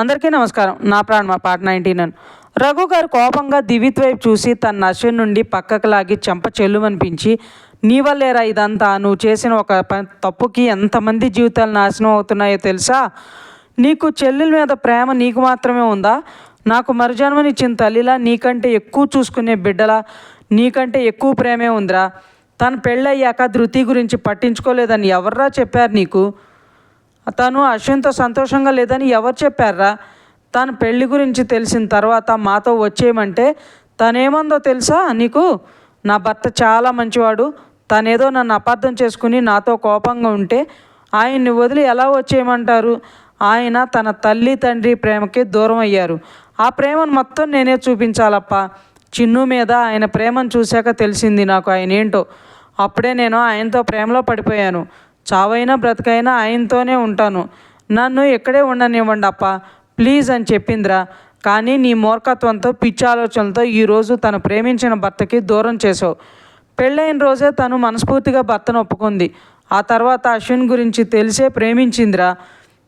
అందరికీ నమస్కారం. నా ప్రాణ పార్ట్ 99. రఘు గారు కోపంగా దివిత్ వైపు చూసి తన అశ్విన్ నుండి పక్కకు లాగి చెంప చెల్లుమనిపించి, నీ వల్లేరా ఇదంతా, నువ్వు చేసిన ఒక తప్పుకి ఎంతమంది జీవితాలు నాశనం అవుతున్నాయో తెలుసా? నీకు చెల్లెల మీద ప్రేమ నీకు మాత్రమే ఉందా? నాకు మరుజన్మనిచ్చిన తల్లిలా, నీకంటే ఎక్కువ చూసుకునే బిడ్డలా నీకంటే ఎక్కువ ప్రేమే ఉందిరా. తను పెళ్ళయ్యాక ధృతి గురించి పట్టించుకోలేదని ఎవర్రా చెప్పారు నీకు? తను అశ్విన్తో సంతోషంగా లేదని ఎవరు చెప్పారా? తన పెళ్లి గురించి తెలిసిన తర్వాత మాతో వచ్చేయమంటే తనేమందో తెలుసా నీకు? నా భర్త చాలా మంచివాడు, తనేదో నన్ను అపార్థం చేసుకుని నాతో కోపంగా ఉంటే ఆయన్ని వదిలి ఎలా వచ్చేయమంటారు? ఆయన తన తల్లి తండ్రి ప్రేమకి దూరం అయ్యారు. ఆ ప్రేమను మొత్తం నేనే చూపించాలప్ప. చిన్ను మీద ఆయన ప్రేమను చూశాక తెలిసింది నాకు ఆయన ఏంటో. అప్పుడే నేను ఆయనతో ప్రేమలో పడిపోయాను. చావైనా బ్రతకైనా ఆయనతోనే ఉంటాను, నన్ను ఇక్కడే ఉండనివ్వండి అప్ప ప్లీజ్ అని చెప్పిందిరా. కానీ నీ మూర్ఖత్వంతో పిచ్చి ఆలోచనలతో ఈరోజు తను ప్రేమించిన భర్తకి దూరం చేసావు. పెళ్ళైన రోజే తను మనస్ఫూర్తిగా భర్తను ఒప్పుకుంది. ఆ తర్వాత అశ్విన్ గురించి తెలిసే ప్రేమించిందిరా.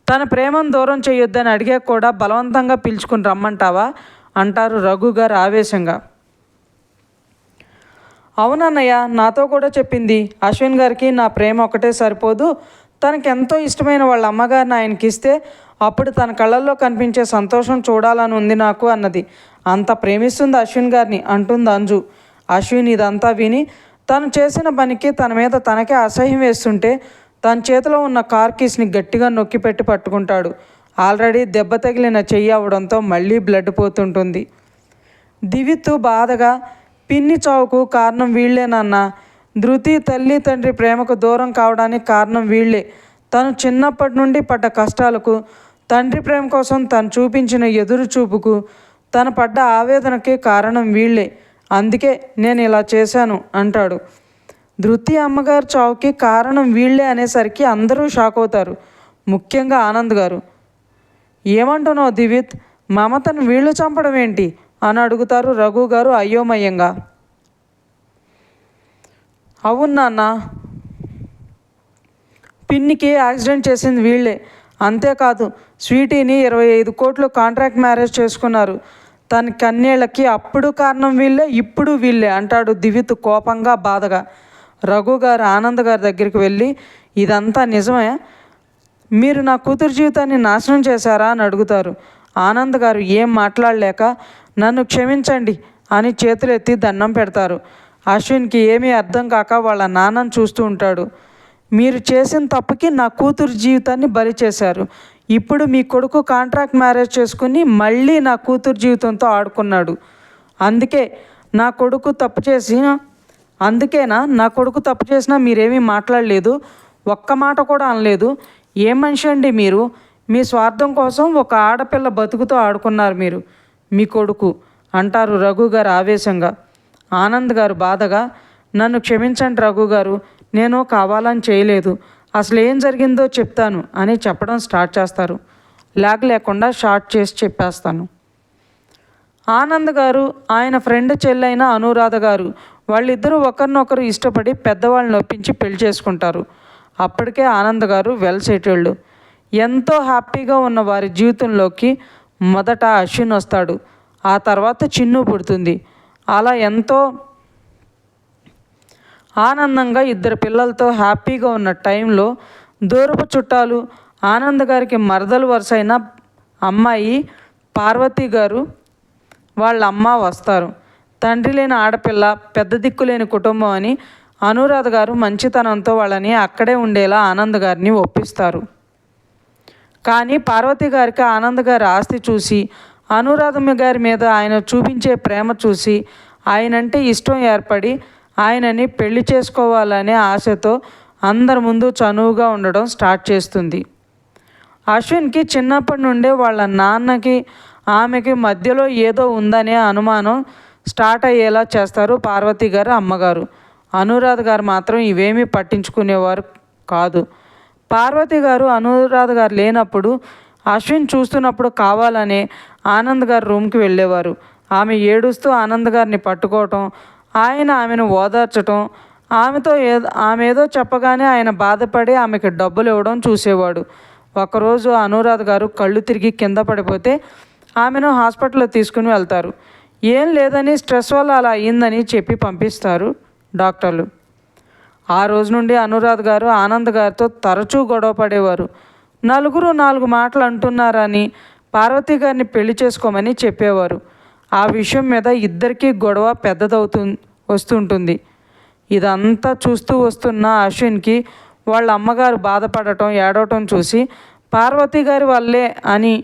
తన ప్రేమను దూరం చేయొద్దని అడిగా కూడా బలవంతంగా పిలుచుకుని రమ్మంటావా అంటారు రఘు గారు ఆవేశంగా. అవునన్నయ్య, నాతో కూడా చెప్పింది. అశ్విన్ గారికి నా ప్రేమ ఒకటే సరిపోదు, తనకెంతో ఇష్టమైన వాళ్ళ అమ్మగారిని ఆయనకి ఇస్తే అప్పుడు తన కళ్ళల్లో కనిపించే సంతోషం చూడాలని ఉంది నాకు అన్నది. అంత ప్రేమిస్తుంది అశ్విన్ గారిని అంటుంది అంజు. అశ్విన్ ఇదంతా విని తను చేసిన పనికి తన మీద తనకే అసహ్యం వేస్తుంటే తన చేతిలో ఉన్న కార్ కీస్ని గట్టిగా నొక్కి పెట్టి పట్టుకుంటాడు. ఆల్రెడీ దెబ్బ తగిలిన చెయ్యి అవడంతో మళ్ళీ బ్లడ్ పోతుంటుంది. దివిత్తు బాధగా, పిన్ని చావుకు కారణం వీళ్ళేనన్నా. ధృతి తల్లి తండ్రి ప్రేమకు దూరం కావడానికి కారణం వీళ్ళే. తను చిన్నప్పటి నుండి పడ్డ కష్టాలకు, తండ్రి ప్రేమ కోసం తను చూపించిన ఎదురు చూపుకు, తను పడ్డ ఆవేదనకి కారణం వీళ్ళే. అందుకే నేను ఇలా చేశాను అంటాడు. ధృతి అమ్మగారు చావుకి కారణం వీళ్ళే అనేసరికి అందరూ షాక్ అవుతారు, ముఖ్యంగా ఆనంద్ గారు. ఏమంటున్నావు దివిత్, మమతను వీళ్ళు చంపడం ఏంటి అని అడుగుతారు రఘు గారు అయోమయంగా. అవును నాన్న, పిన్నికి యాక్సిడెంట్ చేసింది వీళ్ళే. అంతేకాదు స్వీటీని 25 కోట్లు కాంట్రాక్ట్ మ్యారేజ్ చేసుకున్నారు. తన కన్యళ్ళకి అప్పుడు కారణం వీళ్ళే, ఇప్పుడు వీళ్ళే అంటాడు దివిత్ కోపంగా బాధగా. రఘు గారు ఆనంద్ గారి దగ్గరికి వెళ్ళి, ఇదంతా నిజమే, మీరు నా కూతురు జీవితాన్ని నాశనం చేశారా అని అడుగుతారు. ఆనంద్ గారు ఏం మాట్లాడలేక నన్ను క్షమించండి అని చేతులెత్తి దండం పెడతారు. అశ్విన్కి ఏమీ అర్థం కాక వాళ్ళ నాన్నను చూస్తూ ఉంటాడు. మీరు చేసిన తప్పుకి నా కూతురు జీవితాన్ని బలి చేశారు. ఇప్పుడు మీ కొడుకు కాంట్రాక్ట్ మ్యారేజ్ చేసుకుని మళ్ళీ నా కూతురు జీవితంతో ఆడుకున్నాడు. అందుకేనా నా కొడుకు తప్పు చేసినా మీరేమీ మాట్లాడలేదు, ఒక్క మాట కూడా అనలేదు. ఏం మనిషి అండి మీరు? మీ స్వార్థం కోసం ఒక ఆడపిల్ల బతుకుతో ఆడుకున్నారు మీరు, మీ కొడుకు అంటారు రఘు గారు ఆవేశంగా. ఆనంద్ గారు బాధగా, నన్ను క్షమించండి రఘు గారు, నేను కావాలని చేయలేదు, అసలు ఏం జరిగిందో చెప్తాను అని చెప్పడం స్టార్ట్ చేస్తారు. లాగ్ లేకుండా షార్ట్ చేసి చెప్పేస్తాను. ఆనంద్ గారు ఆయన ఫ్రెండ్ చెల్లైన అనురాధ గారు, వాళ్ళిద్దరూ ఒకరినొకరు ఇష్టపడి పెద్దవాళ్ళని ఒప్పించి పెళ్లి చేసుకుంటారు. అప్పటికే ఆనంద్ గారు వెల్ సెటిల్డ్. ఎంతో హ్యాపీగా ఉన్న వారి జీవితంలోకి మొదట అశ్విన్ వస్తాడు, ఆ తర్వాత చిన్ను పుడుతుంది. అలా ఎంతో ఆనందంగా ఇద్దరు పిల్లలతో హ్యాపీగా ఉన్న టైంలో దూరపు చుట్టాలు ఆనంద్ గారికి మరదలు వరుసైన అమ్మాయి పార్వతి గారు వాళ్ళ అమ్మ వస్తారు. తండ్రి లేని ఆడపిల్ల, పెద్ద దిక్కు లేని కుటుంబం అని అనురాధ గారు మంచితనంతో వాళ్ళని అక్కడే ఉండేలా ఆనంద్ గారిని ఒప్పిస్తారు. కానీ పార్వతి గారికి ఆనంద్ గారి ఆస్తి చూసి, అనురాధమ్మ గారి మీద ఆయన చూపించే ప్రేమ చూసి ఆయనంటే ఇష్టం ఏర్పడి ఆయనని పెళ్లి చేసుకోవాలనే ఆశతో అందరి ముందు చనువుగా ఉండడం స్టార్ట్ చేస్తుంది. అశ్విన్కి చిన్నప్పటి నుండే వాళ్ళ నాన్నకి ఆమెకి మధ్యలో ఏదో ఉందనే అనుమానం స్టార్ట్ అయ్యేలా చేస్తారు పార్వతి గారు అమ్మగారు. అనురాధ గారు మాత్రం ఇవేమీ పట్టించుకునేవారు కాదు. పార్వతి గారు అనురాధ గారు లేనప్పుడు అశ్విన్ చూస్తున్నప్పుడు కావాలనే ఆనంద్ గారు రూమ్కి వెళ్ళేవారు. ఆమె ఏడుస్తూ ఆనంద్ గారిని పట్టుకోవటం, ఆయన ఆమెను ఓదార్చటం, ఆమె ఏదో చెప్పగానే ఆయన బాధపడి ఆమెకి డబ్బులు ఇవ్వడం చూసేవాడు. ఒకరోజు అనురాధ గారు కళ్ళు తిరిగి కింద పడిపోతే ఆమెను హాస్పిటల్లో తీసుకుని వెళ్తారు. ఏం లేదని స్ట్రెస్ వల్ల అలా అయ్యిందని చెప్పి పంపిస్తారు డాక్టర్లు. ఆ రోజు నుండి అనురాధ గారు ఆనంద్ గారితో తరచూ గొడవ పడేవారు. నలుగురు 4 మాటలు అంటున్నారని పార్వతి గారిని పెళ్లి చేసుకోమని చెప్పేవారు. ఆ విషయం మీద ఇద్దరికీ గొడవ వస్తుంటుంది. ఇదంతా చూస్తూ వస్తున్న అశ్విన్కి వాళ్ళ అమ్మగారు బాధపడటం, ఏడవటం చూసి పార్వతి గారి వల్లే అని,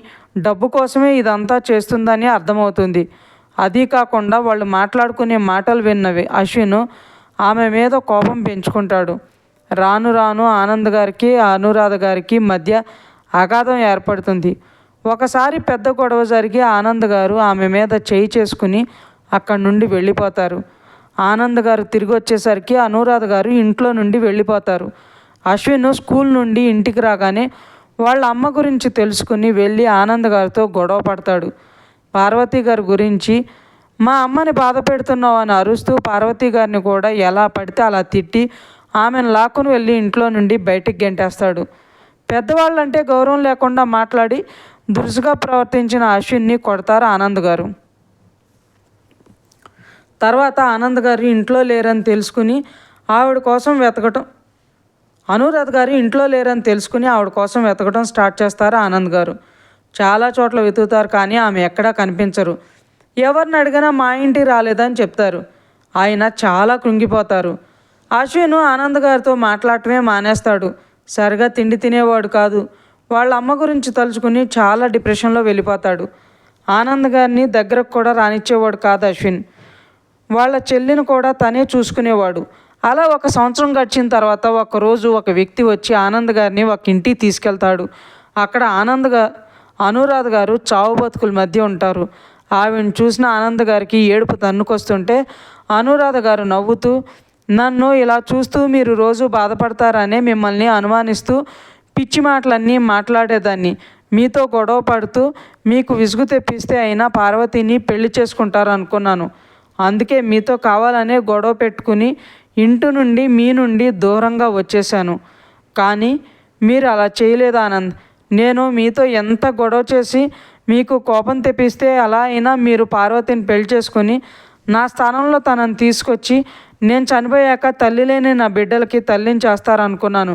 డబ్బు కోసమే ఇదంతా చేస్తుందని అర్థమవుతుంది. అదీ కాకుండా వాళ్ళు మాట్లాడుకునే మాటలు విన్నవి అశ్విన్ ఆమె మీద కోపం పెంచుకుంటాడు. రాను రాను ఆనంద్ గారికి అనురాధ గారికి మధ్య అగాధం ఏర్పడుతుంది. ఒకసారి పెద్ద గొడవ జరిగి ఆనంద్ గారు ఆమె మీద చేయి చేసుకుని అక్కడి నుండి వెళ్ళిపోతారు. ఆనంద్ గారు తిరిగి వచ్చేసరికి అనురాధ గారు ఇంట్లో నుండి వెళ్ళిపోతారు. అశ్విన్ స్కూల్ నుండి ఇంటికి రాగానే వాళ్ళ అమ్మ గురించి తెలుసుకుని వెళ్ళి ఆనంద్ గారితో గొడవ పడతాడు. పార్వతి గారి గురించి మా అమ్మని బాధ పెడుతున్నావు అని అరుస్తూ పార్వతి గారిని కూడా ఎలా పడితే అలా తిట్టి ఆమెను లాక్కుని వెళ్ళి ఇంట్లో నుండి బయటికి గెంటేస్తాడు. పెద్దవాళ్ళంటే గౌరవం లేకుండా మాట్లాడి దురుసుగా ప్రవర్తించిన అశ్విన్ని కొడతారు ఆనంద్ గారు. తర్వాత ఆనంద్ గారు ఇంట్లో లేరని తెలుసుకుని ఆవిడ కోసం వెతకటం అనురాధ గారు ఇంట్లో లేరని తెలుసుకుని ఆవిడ కోసం వెతకడం స్టార్ట్ చేస్తారు ఆనంద్ గారు. చాలా చోట్ల వెతుకుతారు, కానీ ఆమె ఎక్కడా కనిపించరు. ఎవరిని అడిగినా మా ఇంటికి రాలేదని చెప్తారు. ఆయన చాలా కృంగిపోతారు. అశ్విన్ ఆనంద్ గారితో మాట్లాడటమే మానేస్తాడు. సరిగా తిండి తినేవాడు కాదు. వాళ్ళ అమ్మ గురించి తలుచుకుని చాలా డిప్రెషన్లో వెళ్ళిపోతాడు. ఆనంద్ గారిని దగ్గరకు కూడా రానిచ్చేవాడు కాదు అశ్విన్. వాళ్ళ చెల్లిని కూడా తనే చూసుకునేవాడు. అలా 1 సంవత్సరం గడిచిన తర్వాత ఒకరోజు ఒక వ్యక్తి వచ్చి ఆనంద్ గారిని ఒక ఇంటికి తీసుకెళ్తాడు. అక్కడ అనురాధ గారు చావు బతుకుల మధ్య ఉంటారు. ఆవిడని చూసిన ఆనంద్ గారికి ఏడుపు తన్నుకొస్తుంటే అనురాధ గారు నవ్వుతూ, నన్ను ఇలా చూస్తూ మీరు రోజు బాధపడతారనే మిమ్మల్ని అనుమానిస్తూ పిచ్చి మాటలన్నీ మాట్లాడేదాన్ని. మీతో గొడవ పడుతూ మీకు విసుగు తెప్పిస్తే అయినా పార్వతిని పెళ్లి చేసుకుంటారనుకున్నాను. అందుకే మీతో కావాలనే గొడవ పెట్టుకుని ఇంటి నుండి మీ నుండి దూరంగా వచ్చేసాను. కానీ మీరు అలా చేయలేదు ఆనంద్. నేను మీతో ఎంత గొడవ చేసి మీకు కోపం తెప్పిస్తే అలా అయినా మీరు పార్వతిని పెళ్లి చేసుకొని నా స్థానంలో తనని తీసుకొచ్చి నేను చనిపోయాక తల్లి లేని నా బిడ్డలకి తల్లిని చేస్తారనుకున్నాను.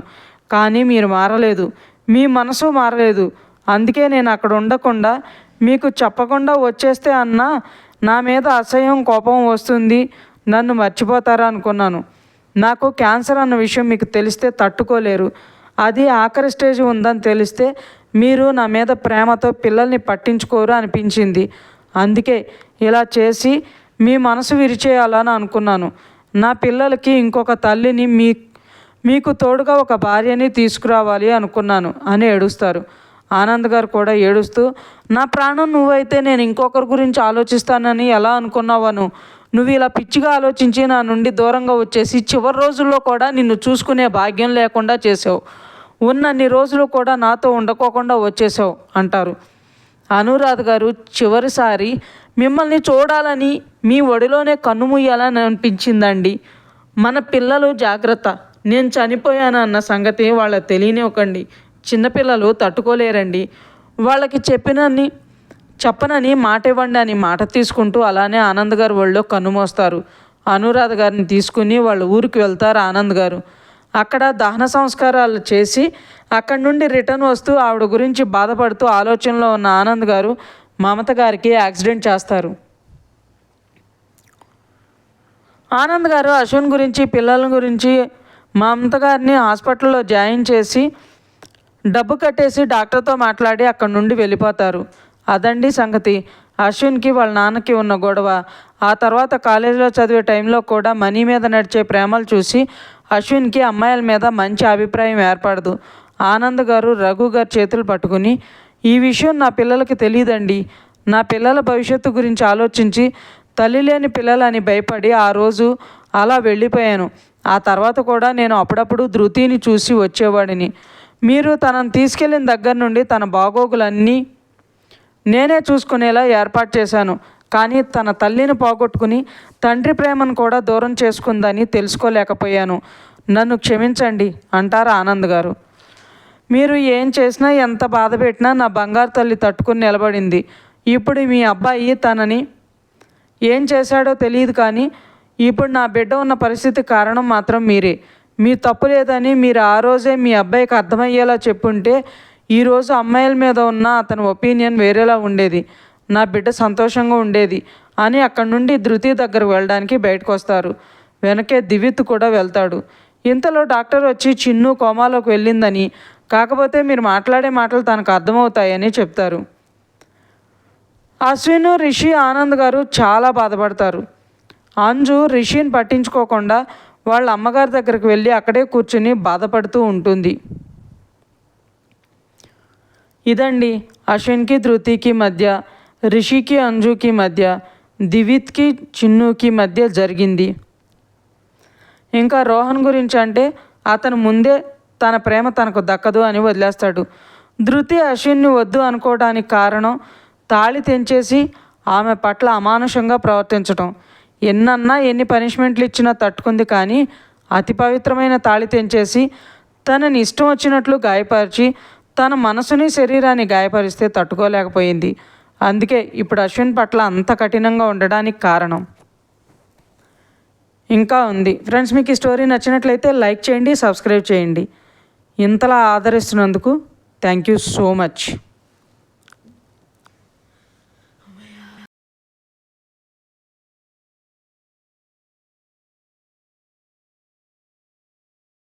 కానీ మీరు మారలేదు, మీ మనసు మారలేదు. అందుకే నేను అక్కడ ఉండకుండా మీకు చెప్పకుండా వచ్చేస్తే అన్నా నా మీద అసహ్యం కోపం వస్తుంది, నన్ను మర్చిపోతారా అనుకున్నాను. నాకు క్యాన్సర్ అన్న విషయం మీకు తెలిస్తే తట్టుకోలేరు. అది ఆఖరి స్టేజ్ ఉందని తెలిస్తే మీరు నా మీద ప్రేమతో పిల్లల్ని పట్టించుకోరు అనిపించింది. అందుకే ఇలా చేసి మీ మనసు విరిచేయాలని అనుకున్నాను. నా పిల్లలకి ఇంకొక తల్లిని మీకు తోడుగా ఒక భార్యని తీసుకురావాలి అనుకున్నాను అని ఏడుస్తారు. ఆనంద్ గారు కూడా ఏడుస్తూ, నా ప్రాణం నువ్వైతే నేను ఇంకొకరి గురించి ఆలోచిస్తానని ఎలా అనుకున్నావను? నువ్వు ఇలా పిచ్చిగా ఆలోచించి నా నుండి దూరంగా వచ్చేసి చివరి రోజుల్లో కూడా నిన్ను చూసుకునే భాగ్యం లేకుండా చేసావు. ఉన్నన్ని రోజులు కూడా నాతో ఉండకోకుండా వచ్చేసావు అంటారు. అనురాధ గారు చివరిసారి మిమ్మల్ని చూడాలని మీ ఒడిలోనే కన్నుమూయాలని అనిపించిందండి. మన పిల్లలు జాగ్రత్త, నేను చనిపోయానన్న సంగతి వాళ్ళకి తెలియనివ్వకండి. చిన్నపిల్లలు తట్టుకోలేరండి. వాళ్ళకి చెప్పనని మాట ఇవ్వండి అని మాట తీసుకుంటూ అలానే ఆనంద్ గారు ఒళ్ళో కన్నుమోస్తారు. అనురాధ గారిని తీసుకుని వాళ్ళ ఊరికి వెళ్తారు ఆనంద్ గారు. అక్కడ దహన సంస్కారాలు చేసి అక్కడి నుండి రిటర్న్ వస్తూ ఆవిడ గురించి బాధపడుతూ ఆలోచనలో ఉన్న ఆనంద్ గారు మమత గారికి యాక్సిడెంట్ చేస్తారు. ఆనంద్ గారు అశ్విన్ గురించి, పిల్లల గురించి మమత గారిని హాస్పిటల్లో జాయిన్ చేసి డబ్బు కట్టేసి డాక్టర్తో మాట్లాడి అక్కడి నుండి వెళ్ళిపోతారు. అదండి సంగతి. అశ్విన్కి వాళ్ళ నాన్నకి ఉన్న గొడవ. ఆ తర్వాత కాలేజీలో చదివే టైంలో కూడా మనీ మీద నడిచే ప్రేమలు చూసి అశ్విన్కి అమ్మాయిల మీద మంచి అభిప్రాయం ఏర్పడదు. ఆనంద్ గారు రఘు గారి చేతులు పట్టుకుని, ఈ విషయం నా పిల్లలకి తెలియదండి. నా పిల్లల భవిష్యత్తు గురించి ఆలోచించి తల్లి లేని పిల్లలని భయపడి ఆ రోజు అలా వెళ్ళిపోయాను. ఆ తర్వాత కూడా నేను అప్పుడప్పుడు ధృతిని చూసి వచ్చేవాడిని. మీరు తనను తీసుకెళ్ళిన దగ్గర నుండి తన బాగోగులన్నీ నేనే చూసుకునేలా ఏర్పాటు చేశాను. కానీ తన తల్లిని పోగొట్టుకుని తండ్రి ప్రేమను కూడా దూరం చేసుకుందని తెలుసుకోలేకపోయాను. నన్ను క్షమించండి అంటారు ఆనంద్ గారు. మీరు ఏం చేసినా ఎంత బాధ పెట్టినా నా బంగారు తల్లి తట్టుకుని నిలబడింది. ఇప్పుడు మీ అబ్బాయి తనని ఏం చేశాడో తెలియదు, కానీ ఇప్పుడు నా బిడ్డ ఉన్న పరిస్థితి కారణం మాత్రం మీరే. మీ తప్పు లేదని మీరు ఆ రోజే మీ అబ్బాయికి అర్థమయ్యేలా చెప్పుంటే ఈరోజు అమ్మాయిల మీద ఉన్న అతని ఒపీనియన్ వేరేలా ఉండేది, నా బిడ్డ సంతోషంగా ఉండేది అని అక్కడి నుండి ధృతి దగ్గరకు వెళ్ళడానికి బయటకు వస్తారు. వెనకే దివిత్ కూడా వెళ్తాడు. ఇంతలో డాక్టర్ వచ్చి చిన్ను కోమాలోకి వెళ్ళిందని, కాకపోతే మీరు మాట్లాడే మాటలు తనకు అర్థమవుతాయని చెప్తారు. అశ్విన్, రిషి, ఆనంద్ గారు చాలా బాధపడతారు. అంజు రిషిని పట్టించుకోకుండా వాళ్ళ అమ్మగారి దగ్గరికి వెళ్ళి అక్కడే కూర్చుని బాధపడుతూ ఉంటుంది. ఇదండి అశ్విన్కి ధృతికి మధ్య, రిషికి అంజుకి మధ్య, దివిత్కి చిన్నుకి మధ్య జరిగింది. ఇంకా రోహన్ గురించి అంటే అతను ముందే తన ప్రేమ తనకు దక్కదు అని వదిలేస్తాడు. ధృతి అశ్విన్ని వద్దు అనుకోవడానికి కారణం తాళి తెంచేసి ఆమె పట్ల అమానుషంగా ప్రవర్తించటం. ఎన్నన్నా ఎన్ని పనిష్మెంట్లు ఇచ్చినా తట్టుకుంది, కానీ అతి పవిత్రమైన తాళి తెంచేసి తనని ఇష్టం వచ్చినట్లు గాయపరిచి తన మనసుని శరీరాన్ని గాయపరిస్తే తట్టుకోలేకపోయింది. అందుకే ఇప్పుడు అశ్విన్ పట్ల అంత కఠినంగా ఉండడానికి కారణం. ఇంకా ఉంది ఫ్రెండ్స్. మీకు ఈ స్టోరీ నచ్చినట్లయితే లైక్ చేయండి, సబ్స్క్రైబ్ చేయండి. ఇంతలా ఆదరిస్తున్నందుకు థ్యాంక్ యూ సో మచ్.